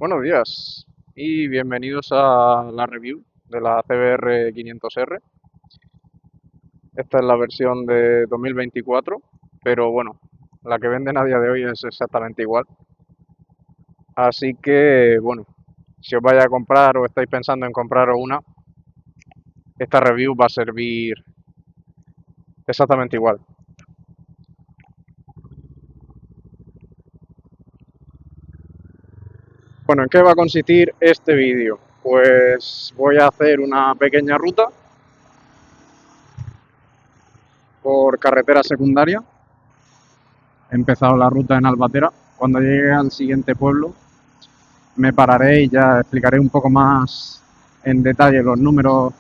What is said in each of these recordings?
Buenos días y bienvenidos a la review de la CBR 500R. Esta es la versión de 2024, pero bueno, la que venden a día de hoy es exactamente igual. Así que bueno, si os vais a comprar o estáis pensando en compraros una, esta review va a servir exactamente igual. Bueno, ¿en qué va a consistir este vídeo? Pues voy a hacer una pequeña ruta por carretera secundaria. He empezado la ruta en Albatera. Cuando llegue al siguiente pueblo me pararé y ya explicaré un poco más en detalle los números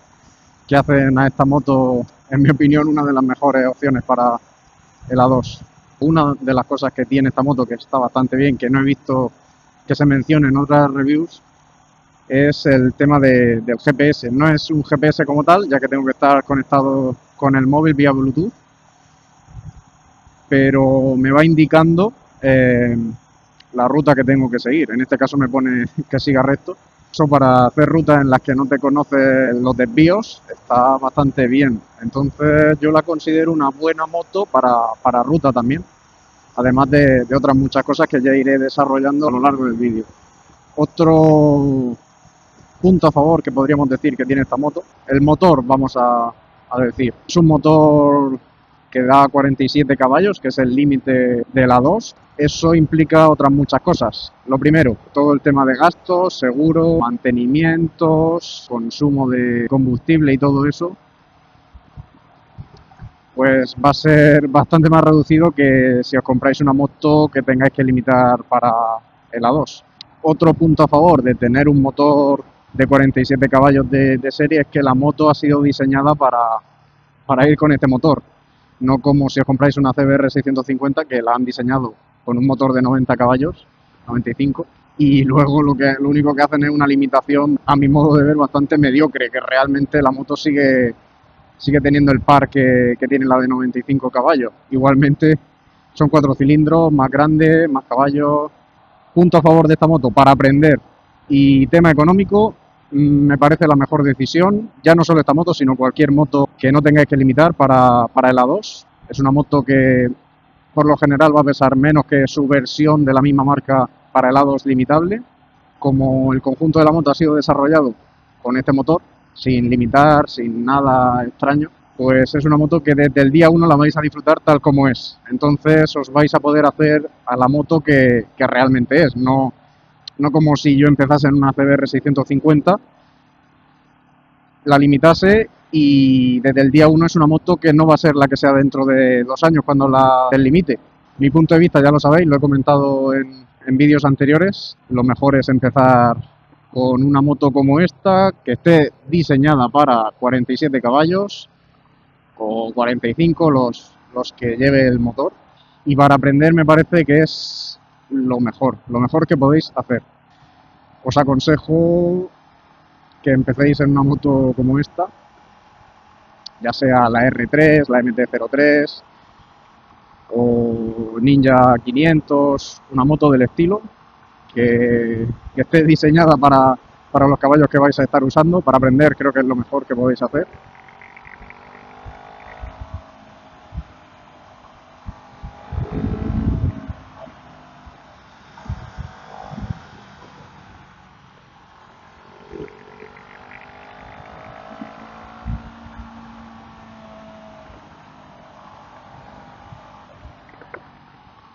que hacen a esta moto, en mi opinión, una de las mejores opciones para el A2. Una de las cosas que tiene esta moto que está bastante bien, que no he visto que se mencione en otras reviews, es el tema del GPS. No es un GPS como tal, ya que tengo que estar conectado con el móvil vía Bluetooth, pero me va indicando la ruta que tengo que seguir. En este caso me pone que siga recto. Eso para hacer rutas en las que no te conoces los desvíos está bastante bien. Entonces yo la considero una buena moto para ruta también. Además de otras muchas cosas que ya iré desarrollando a lo largo del vídeo. Otro punto a favor que podríamos decir que tiene esta moto, el motor, vamos a decir. Es un motor que da 47 caballos, que es el límite de la 2. Eso implica otras muchas cosas. Lo primero, todo el tema de gastos, seguro, mantenimientos, consumo de combustible y todo eso, pues va a ser bastante más reducido que si os compráis una moto que tengáis que limitar para el A2. Otro punto a favor de tener un motor de 47 caballos de serie es que la moto ha sido diseñada para ir con este motor. No como si os compráis una CBR 650 que la han diseñado con un motor de 90 caballos, 95, y luego lo único que hacen es una limitación, a mi modo de ver, bastante mediocre, que realmente la moto sigue teniendo el par que tiene la de 95 caballos. Igualmente son 4 cilindros, más grandes, más caballos. Punto a favor de esta moto para aprender y tema económico, me parece la mejor decisión, ya no solo esta moto, sino cualquier moto que no tengáis que limitar para el A2. Es una moto que por lo general va a pesar menos que su versión de la misma marca para el A2 limitable. Como el conjunto de la moto ha sido desarrollado con este motor, sin limitar, sin nada extraño, pues es una moto que desde el día 1 la vais a disfrutar tal como es. Entonces os vais a poder hacer a la moto que realmente es, no como si yo empezase en una CBR 650, la limitase y desde el día 1 es una moto que no va a ser la que sea dentro de 2 años cuando la delimite. Mi punto de vista ya lo sabéis, lo he comentado en vídeos anteriores, lo mejor es empezar con una moto como esta, que esté diseñada para 47 caballos o 45 los que lleve el motor, y para aprender me parece que es lo mejor que podéis hacer. Os aconsejo que empecéis en una moto como esta, ya sea la R3, la MT-03 o Ninja 500, una moto del estilo que esté diseñada para los caballos que vais a estar usando. Para aprender creo que es lo mejor que podéis hacer.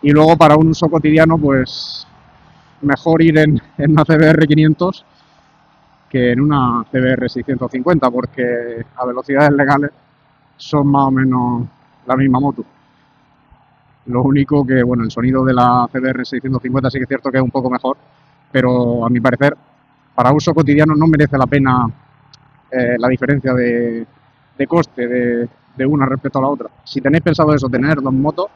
Y luego para un uso cotidiano, pues mejor ir en una CBR 500 que en una CBR 650, porque a velocidades legales son más o menos la misma moto. Lo único que, bueno, el sonido de la CBR 650 sí que es cierto que es un poco mejor, pero a mi parecer, para uso cotidiano no merece la pena la diferencia de coste de una respecto a la otra. Si tenéis pensado eso, tener dos motos,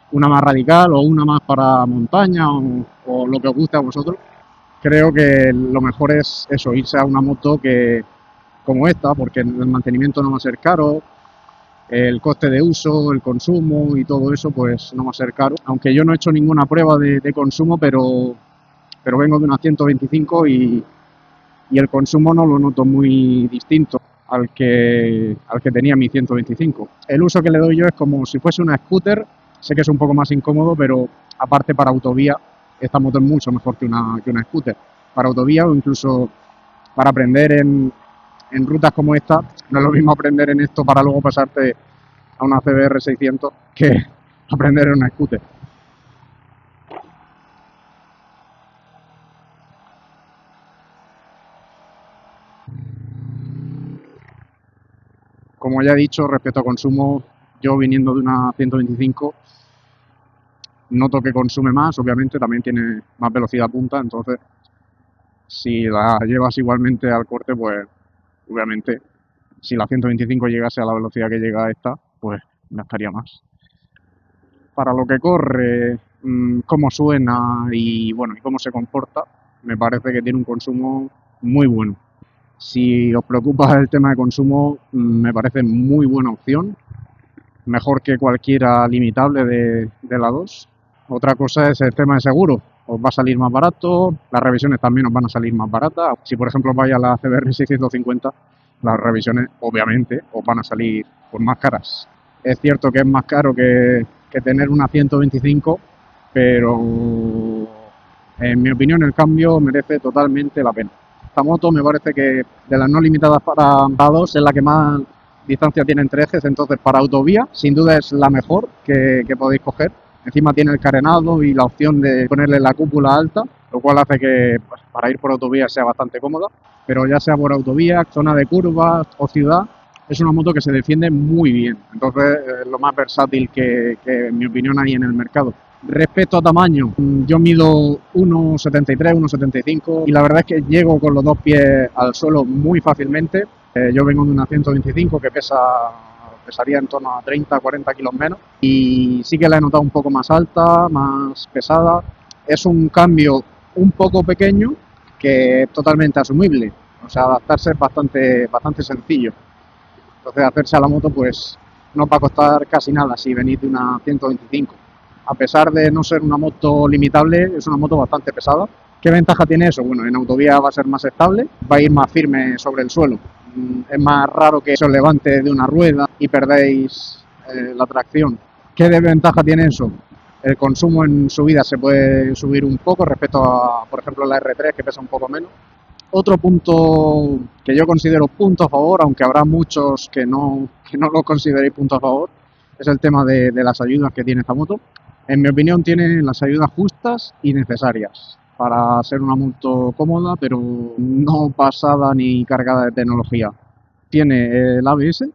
una más radical o una más para montaña o lo que os guste a vosotros, creo que lo mejor es eso, irse a una moto que como esta, porque el mantenimiento no va a ser caro, el coste de uso, el consumo y todo eso, pues no va a ser caro. Aunque yo no he hecho ninguna prueba de consumo, pero pero vengo de una 125 y el consumo no lo noto muy distinto al que tenía mi 125. El uso que le doy yo es como si fuese una scooter, sé que es un poco más incómodo, pero aparte para autovía, esta moto es mucho mejor que una scooter. Para autovía o incluso para aprender en rutas como esta, no es lo mismo aprender en esto para luego pasarte a una CBR 600 que aprender en una scooter. Como ya he dicho, respecto a consumo, yo viniendo de una 125, noto que consume más, obviamente también tiene más velocidad punta, entonces si la llevas igualmente al corte, pues obviamente si la 125 llegase a la velocidad que llega esta, pues gastaría más. Para lo que corre, cómo suena y bueno, y cómo se comporta, me parece que tiene un consumo muy bueno. Si os preocupa el tema de consumo, me parece muy buena opción, mejor que cualquiera limitable de la 2. Otra cosa es el tema de seguro, os va a salir más barato, las revisiones también os van a salir más baratas. Si por ejemplo vais a la CBR 650, las revisiones obviamente os van a salir pues, más caras. Es cierto que es más caro que tener una 125, pero en mi opinión el cambio merece totalmente la pena. Esta moto me parece que de las no limitadas para dos es la que más distancia tiene entre ejes, entonces para autovía sin duda es la mejor que podéis coger. Encima tiene el carenado y la opción de ponerle la cúpula alta, lo cual hace que pues, para ir por autovía sea bastante cómoda, pero ya sea por autovía, zona de curvas o ciudad, es una moto que se defiende muy bien, entonces es lo más versátil que en mi opinión hay en el mercado. Respecto a tamaño, yo mido 1,73, 1,75 y la verdad es que llego con los dos pies al suelo muy fácilmente. Yo vengo de una 125 que pesaría en torno a 30, 40 kilos menos y sí que la he notado un poco más alta, más pesada. Es un cambio un poco pequeño que es totalmente asumible, o sea, adaptarse es bastante sencillo. Entonces hacerse a la moto pues no os va a costar casi nada si venís de una 125. A pesar de no ser una moto limitable, es una moto bastante pesada. ¿Qué ventaja tiene eso? Bueno, en autovía va a ser más estable, va a ir más firme sobre el suelo. Es más raro que se os levante de una rueda y perdéis la tracción. ¿Qué desventaja tiene eso? El consumo en subida se puede subir un poco respecto a, por ejemplo, la R3 que pesa un poco menos. Otro punto que yo considero punto a favor, aunque habrá muchos que no lo consideréis punto a favor, es el tema de las ayudas que tiene esta moto. En mi opinión tiene las ayudas justas y necesarias para ser una moto cómoda, pero no pasada ni cargada de tecnología. Tiene el ABS,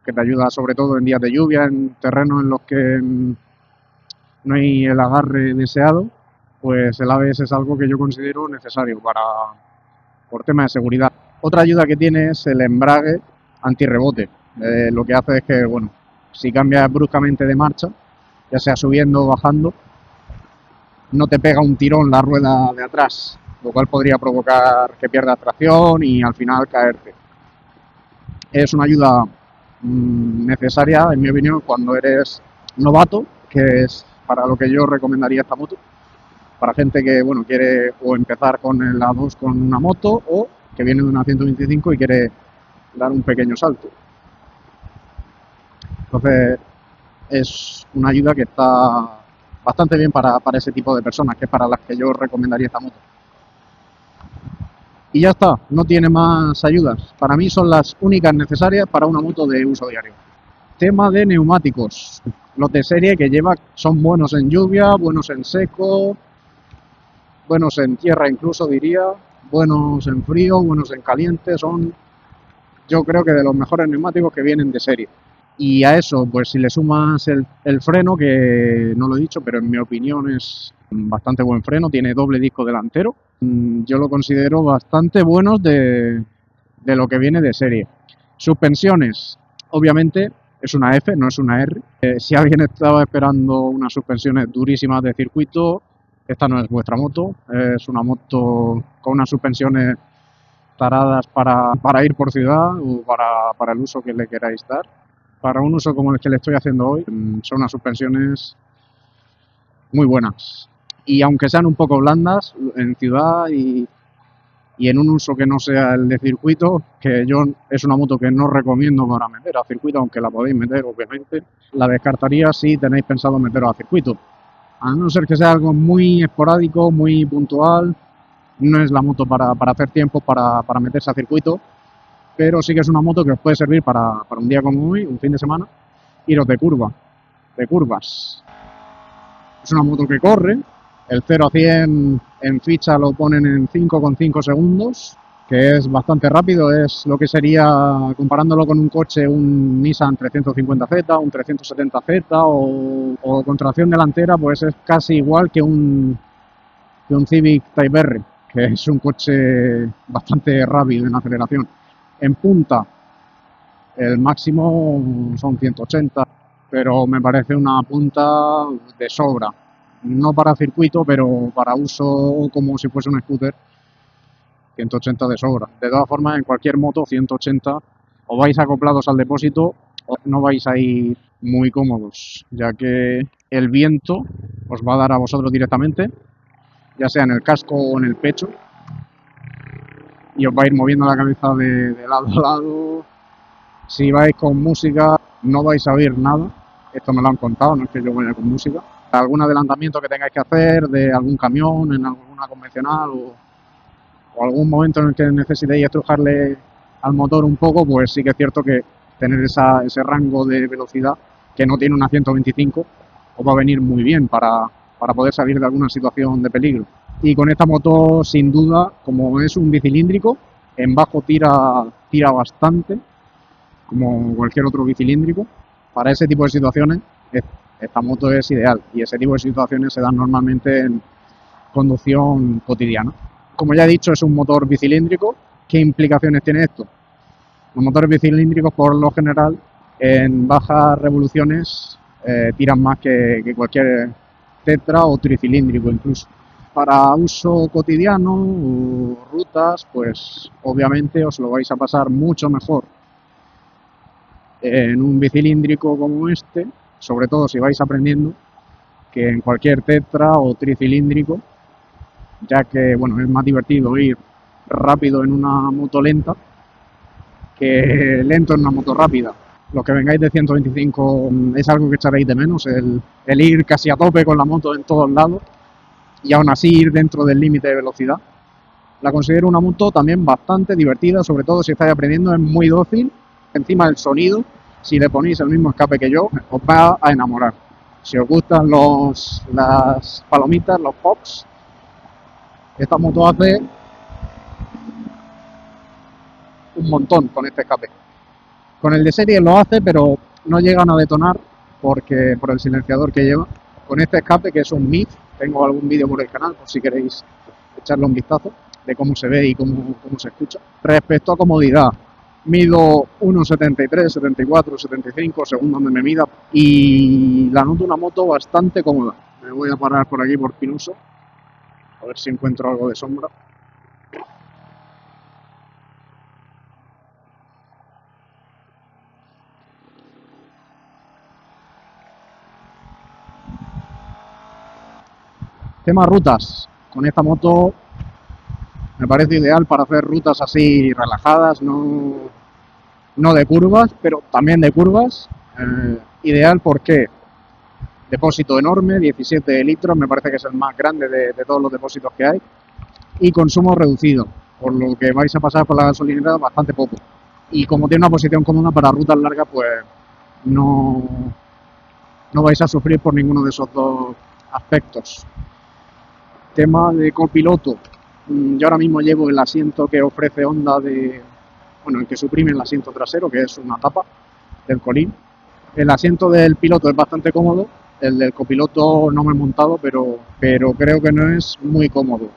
que te ayuda sobre todo en días de lluvia, en terrenos en los que no hay el agarre deseado, pues el ABS es algo que yo considero necesario por tema de seguridad. Otra ayuda que tiene es el embrague antirrebote. Lo que hace es que, bueno, si cambias bruscamente de marcha, ya sea subiendo o bajando, no te pega un tirón la rueda de atrás, lo cual podría provocar que pierdas tracción y al final caerte. Es una ayuda necesaria, en mi opinión, cuando eres novato, que es para lo que yo recomendaría esta moto, para gente que bueno quiere o empezar con el A2 con una moto o que viene de una 125 y quiere dar un pequeño salto. Entonces es una ayuda que está bastante bien para ese tipo de personas, que es para las que yo recomendaría esta moto. Y ya está, no tiene más ayudas. Para mí son las únicas necesarias para una moto de uso diario. Tema de neumáticos. Los de serie que lleva son buenos en lluvia, buenos en seco, buenos en tierra incluso diría, buenos en frío, buenos en caliente, son yo creo que de los mejores neumáticos que vienen de serie. Y a eso, pues si le sumas el freno, que no lo he dicho, pero en mi opinión es bastante buen freno, tiene doble disco delantero, yo lo considero bastante buenos de lo que viene de serie. Suspensiones, obviamente es una F, no es una R. Si alguien estaba esperando unas suspensiones durísimas de circuito, esta no es vuestra moto, es una moto con unas suspensiones taradas para ir por ciudad o para el uso que le queráis dar. Para un uso como el que le estoy haciendo hoy, son unas suspensiones muy buenas. y aunque sean un poco blandas en ciudad y en un uso que no sea el de circuito, que yo es una moto que no recomiendo para meter a circuito, aunque la podéis meter obviamente, la descartaría si tenéis pensado meteros a circuito. A no ser que sea algo muy esporádico, muy puntual, no es la moto para hacer tiempos para meterse a circuito, pero sí que es una moto que os puede servir para un día como hoy, un fin de semana, iros de curvas. Es una moto que corre, el 0 a 100 en ficha lo ponen en 5,5 segundos, que es bastante rápido, es lo que sería, comparándolo con un coche, un Nissan 350Z, un 370Z o con tracción delantera, pues es casi igual que un Civic Type R, que es un coche bastante rápido en aceleración. En punta, el máximo son 180, pero me parece una punta de sobra. No para circuito, pero para uso como si fuese un scooter, 180 de sobra. De todas formas, en cualquier moto, 180, o vais acoplados al depósito o no vais a ir muy cómodos, ya que el viento os va a dar a vosotros directamente, ya sea en el casco o en el pecho, y os va a ir moviendo la cabeza de lado a lado. Si vais con música, no vais a oír nada. Esto me lo han contado, no es que yo vaya con música. Algún adelantamiento que tengáis que hacer de algún camión, en alguna convencional o algún momento en el que necesitéis estrujarle al motor un poco, pues sí que es cierto que tener ese rango de velocidad que no tiene una 125 os va a venir muy bien para poder salir de alguna situación de peligro. Y con esta moto, sin duda, como es un bicilíndrico, en bajo tira bastante, como cualquier otro bicilíndrico. Para ese tipo de situaciones, esta moto es ideal, y ese tipo de situaciones se dan normalmente en conducción cotidiana. Como ya he dicho, es un motor bicilíndrico. ¿Qué implicaciones tiene esto? Los motores bicilíndricos, por lo general, en bajas revoluciones tiran más que cualquier tetra o tricilíndrico incluso. Para uso cotidiano o rutas, pues obviamente os lo vais a pasar mucho mejor en un bicilíndrico como este, sobre todo si vais aprendiendo, que en cualquier tetra o tricilíndrico, ya que bueno, es más divertido ir rápido en una moto lenta que lento en una moto rápida. Los que vengáis de 125 es algo que echaréis de menos, el ir casi a tope con la moto en todos lados y aún así ir dentro del límite de velocidad. La considero una moto también bastante divertida, sobre todo si estáis aprendiendo, es muy dócil. Encima el sonido, si le ponéis el mismo escape que yo, os va a enamorar. Si os gustan las palomitas, los pops, esta moto hace un montón con este escape. Con el de serie lo hace, pero no llegan a detonar por el silenciador que lleva. Con este escape, que es un MIF, tengo algún vídeo por el canal, por si queréis echarle un vistazo de cómo se ve y cómo se escucha. Respecto a comodidad, mido 1,73, 74, 75, según donde me mida, y la noto una moto bastante cómoda. Me voy a parar por aquí por Pinoso, a ver si encuentro algo de sombra. Tema rutas. Con esta moto me parece ideal para hacer rutas así relajadas, no de curvas, pero también de curvas. Ideal porque depósito enorme, 17 litros, me parece que es el más grande de todos los depósitos que hay, y consumo reducido, por lo que vais a pasar por la gasolinera bastante poco. Y como tiene una posición cómoda para rutas largas, pues no vais a sufrir por ninguno de esos dos aspectos. Tema de copiloto. Yo ahora mismo llevo el asiento que ofrece Honda el que suprime el asiento trasero, que es una tapa del colín. El asiento del piloto es bastante cómodo, el del copiloto no me he montado, pero creo que no es muy cómodo.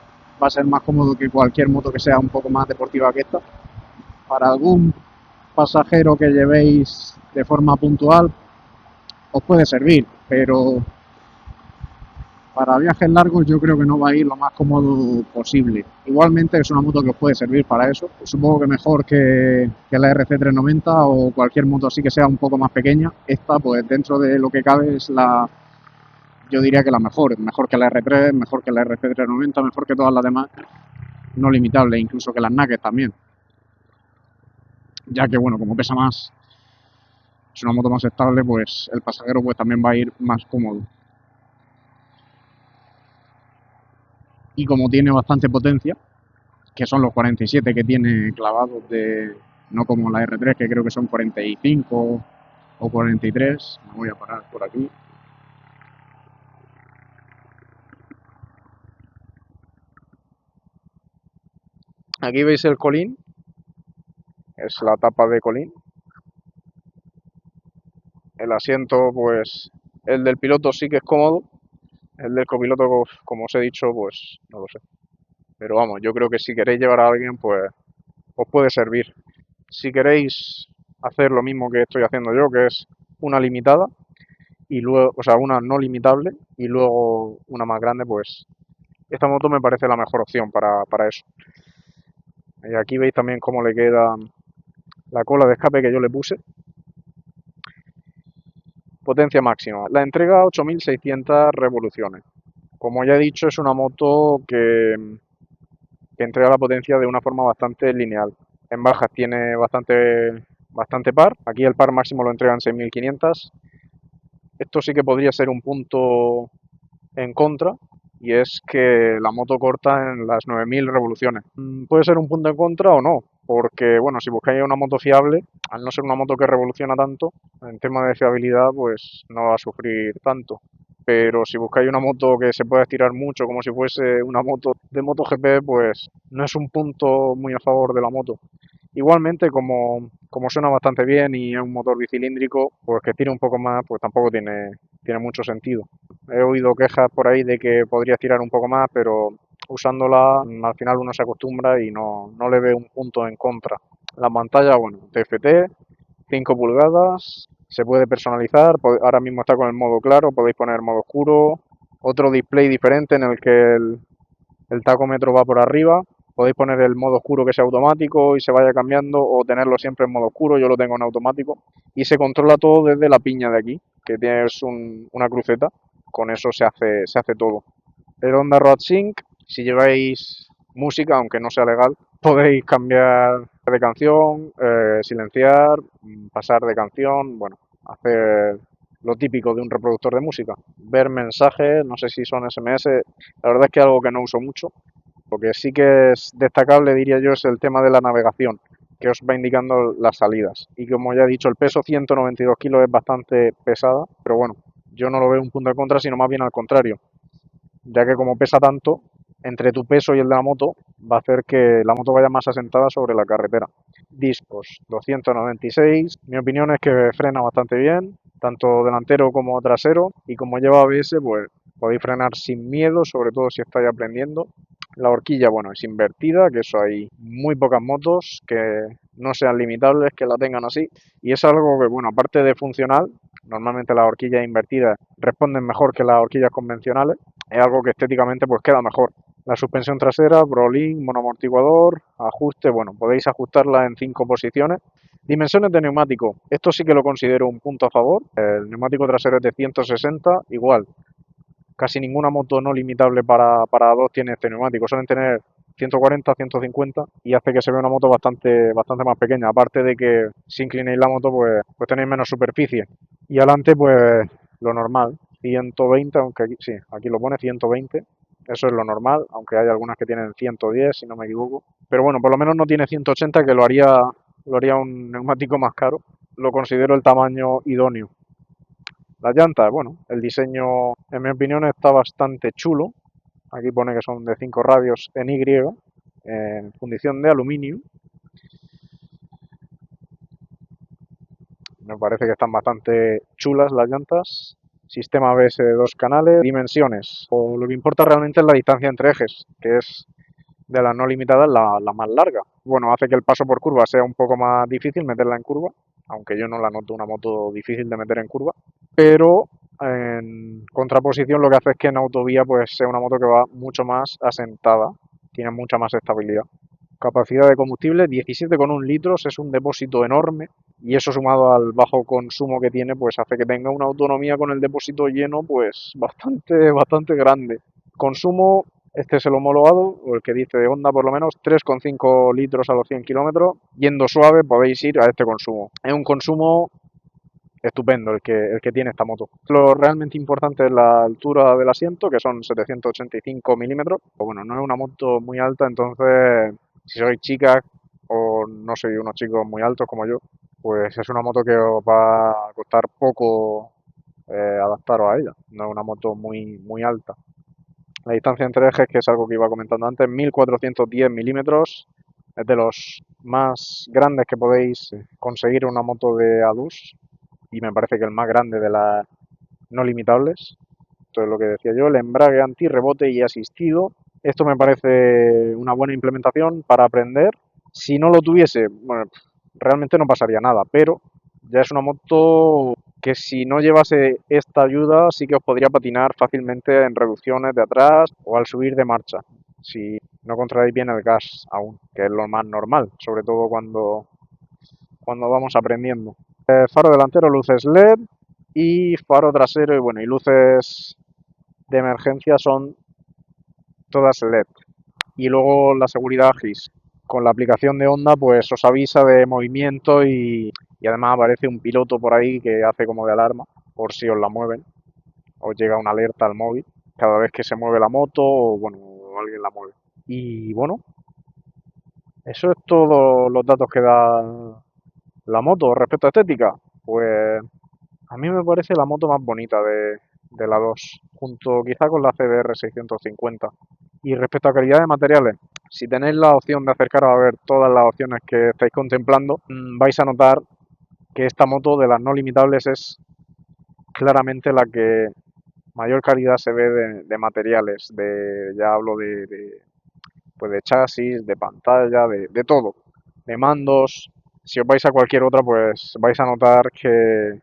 Va a ser más cómodo que cualquier moto que sea un poco más deportiva que esta. Para algún pasajero que llevéis de forma puntual os puede servir, pero para viajes largos yo creo que no va a ir lo más cómodo posible. Igualmente es una moto que os puede servir para eso. Supongo que mejor que la RC390 o cualquier moto así que sea un poco más pequeña. Esta, pues dentro de lo que cabe, es la yo diría que la mejor que la R3, mejor que la RC390, mejor que todas las demás no limitables, incluso que las Naked también. Ya que, bueno, como pesa más, es una moto más estable, pues el pasajero pues también va a ir más cómodo. Y como tiene bastante potencia, que son los 47 que tiene clavados no como la R3, que creo que son 45 o 43, me voy a parar por aquí. Aquí veis el colín, es la tapa de colín. El asiento, pues, el del piloto sí que es cómodo, el del copiloto, como os he dicho, pues, no lo sé. Pero vamos, yo creo que si queréis llevar a alguien, pues, os puede servir. Si queréis hacer lo mismo que estoy haciendo yo, que es una limitada, y luego, o sea, una no limitable, y luego una más grande, pues, esta moto me parece la mejor opción para eso. Y aquí veis también cómo le queda la cola de escape que yo le puse. Potencia máxima. La entrega 8600 revoluciones. Como ya he dicho, es una moto que entrega la potencia de una forma bastante lineal. En bajas tiene bastante par. Aquí el par máximo lo entrega en 6500. Esto sí que podría ser un punto en contra, y es que la moto corta en las 9000 revoluciones. Puede ser un punto en contra o no, porque bueno, si buscáis una moto fiable, al no ser una moto que revoluciona tanto, en tema de fiabilidad pues no va a sufrir tanto. Pero si buscáis una moto que se pueda estirar mucho como si fuese una moto de MotoGP, pues no es un punto muy a favor de la moto. Igualmente, como suena bastante bien y es un motor bicilíndrico, pues que tire un poco más, pues tampoco tiene mucho sentido. He oído quejas por ahí de que podría tirar un poco más, pero usándola al final uno se acostumbra y no le ve un punto en contra. La pantalla, bueno, TFT, 5 pulgadas, se puede personalizar, ahora mismo está con el modo claro, podéis poner modo oscuro, otro display diferente en el que el tacómetro va por arriba. Podéis poner el modo oscuro que sea automático y se vaya cambiando, o tenerlo siempre en modo oscuro, yo lo tengo en automático. Y se controla todo desde la piña de aquí, que tienes una cruceta, con eso se hace todo. El Honda Road Sync, si lleváis música, aunque no sea legal, podéis cambiar de canción, silenciar, pasar de canción, bueno, hacer lo típico de un reproductor de música. Ver mensajes, no sé si son SMS, la verdad es que es algo que no uso mucho. Lo que sí que es destacable, diría yo, es el tema de la navegación, que os va indicando las salidas. Y como ya he dicho, el peso 192 kilos es bastante pesada, pero bueno, yo no lo veo un punto de contra, sino más bien al contrario, ya que como pesa tanto, entre tu peso y el de la moto, va a hacer que la moto vaya más asentada sobre la carretera. Discos 296, mi opinión es que frena bastante bien, tanto delantero como trasero, y como lleva ABS, pues podéis frenar sin miedo, sobre todo si estáis aprendiendo. La horquilla, bueno, es invertida, que eso hay muy pocas motos que no sean limitables, que la tengan así, y es algo que, bueno, aparte de funcional, normalmente las horquillas invertidas responden mejor que las horquillas convencionales, es algo que estéticamente pues queda mejor. La suspensión trasera, Brolin, monoamortiguador, ajuste, bueno, podéis ajustarla en 5 posiciones. Dimensiones de neumático, esto sí que lo considero un punto a favor. El neumático trasero es de 160, igual. Casi ninguna moto no limitable para dos tiene este neumático. Suelen tener 140, 150 y hace que se vea una moto bastante más pequeña. Aparte de que si inclinéis la moto, pues tenéis menos superficie. Y adelante, pues lo normal, 120, aunque sí, aquí lo pone 120. Eso es lo normal, aunque hay algunas que tienen 110, si no me equivoco. Pero bueno, por lo menos no tiene 180, que lo haría un neumático más caro. Lo considero el tamaño idóneo. Las llantas, bueno, el diseño, en mi opinión, está bastante chulo. Aquí pone que son de 5 radios en Y, en fundición de aluminio. Me parece que están bastante chulas las llantas. Sistema ABS de 2 canales. Dimensiones. O lo que importa realmente es la distancia entre ejes, que es de las no limitadas la más larga. Bueno, hace que el paso por curva sea un poco más difícil meterla en curva, aunque yo no la noto una moto difícil de meter en curva, pero en contraposición lo que hace es que en autovía pues sea una moto que va mucho más asentada, tiene mucha más estabilidad. Capacidad de combustible 17,1 litros, es un depósito enorme y eso sumado al bajo consumo que tiene pues hace que tenga una autonomía con el depósito lleno pues bastante grande. Consumo, este es el homologado, o el que dice de Honda por lo menos, 3,5 litros a los 100 kilómetros. Yendo suave podéis ir a este consumo. Es un consumo estupendo el que tiene esta moto. Lo realmente importante es la altura del asiento, que son 785 milímetros. Pues bueno, no es una moto muy alta, entonces si sois chicas o no sois unos chicos muy altos como yo, pues es una moto que os va a costar poco adaptaros a ella. No es una moto muy alta. La distancia entre ejes, que es algo que iba comentando antes, 1410 milímetros. Es de los más grandes que podéis conseguir en una moto de A2 y me parece que el más grande de las no limitables. Entonces, lo que decía yo, el embrague antirrebote y asistido. Esto me parece una buena implementación para aprender. Si no lo tuviese, bueno, realmente no pasaría nada, pero ya es una moto que si no llevase esta ayuda sí que os podría patinar fácilmente en reducciones de atrás o al subir de marcha, si no controláis bien el gas aún, que es lo más normal, sobre todo cuando vamos aprendiendo. Faro delantero, luces LED y faro trasero y bueno, y luces de emergencia son todas LED. Y luego la seguridad GIS. Con la aplicación de Honda pues os avisa de movimiento y además aparece un piloto por ahí que hace como de alarma por si os la mueven. Os llega una alerta al móvil cada vez que se mueve la moto o bueno, alguien la mueve. Y bueno, eso es todo los datos que da la moto. Respecto a estética, pues a mí me parece la moto más bonita de la 2, junto quizá con la CBR 650. Y respecto a calidad de materiales, si tenéis la opción de acercaros a ver todas las opciones que estáis contemplando, vais a notar que esta moto de las no limitables es claramente la que mayor calidad se ve de materiales. Ya hablo pues de chasis, de pantalla, de todo, de mandos. Si os vais a cualquier otra, pues vais a notar que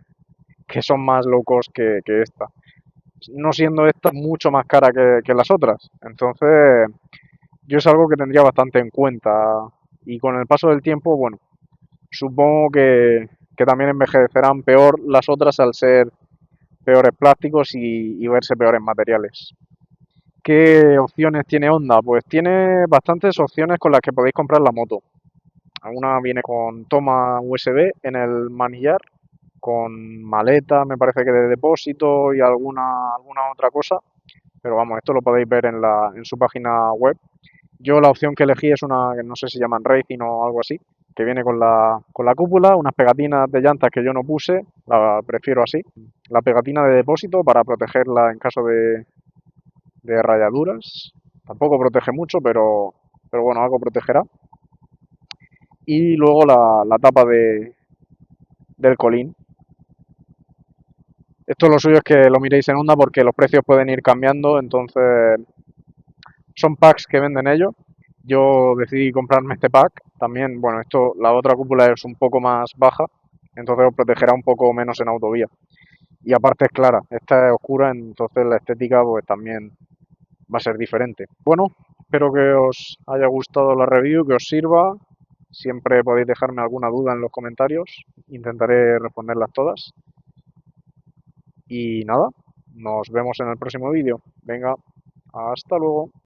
son más low cost que esta. No siendo esta mucho más cara que las otras. Entonces, yo es algo que tendría bastante en cuenta. Y con el paso del tiempo, bueno, supongo que también envejecerán peor las otras al ser peores plásticos y verse peores materiales. ¿Qué opciones tiene Honda? Pues tiene bastantes opciones con las que podéis comprar la moto. Una viene con toma USB en el manillar, con maleta, me parece que de depósito y alguna otra cosa. Pero vamos, esto lo podéis ver en su página web. Yo la opción que elegí es una que no sé si llaman Racing o algo así, que viene con la cúpula, unas pegatinas de llantas que yo no puse, la prefiero así. La pegatina de depósito para protegerla en caso de rayaduras. Tampoco protege mucho, pero bueno, algo protegerá. Y luego la tapa del colín. Esto lo suyo es que lo miréis en Honda porque los precios pueden ir cambiando, entonces son packs que venden ellos. Yo decidí comprarme este pack. También, bueno, la otra cúpula es un poco más baja, entonces os protegerá un poco menos en autovía. Y aparte es clara, esta es oscura, entonces la estética pues también va a ser diferente. Bueno, espero que os haya gustado la review, que os sirva. Siempre podéis dejarme alguna duda en los comentarios, intentaré responderlas todas. Y nada, nos vemos en el próximo vídeo. Venga, hasta luego.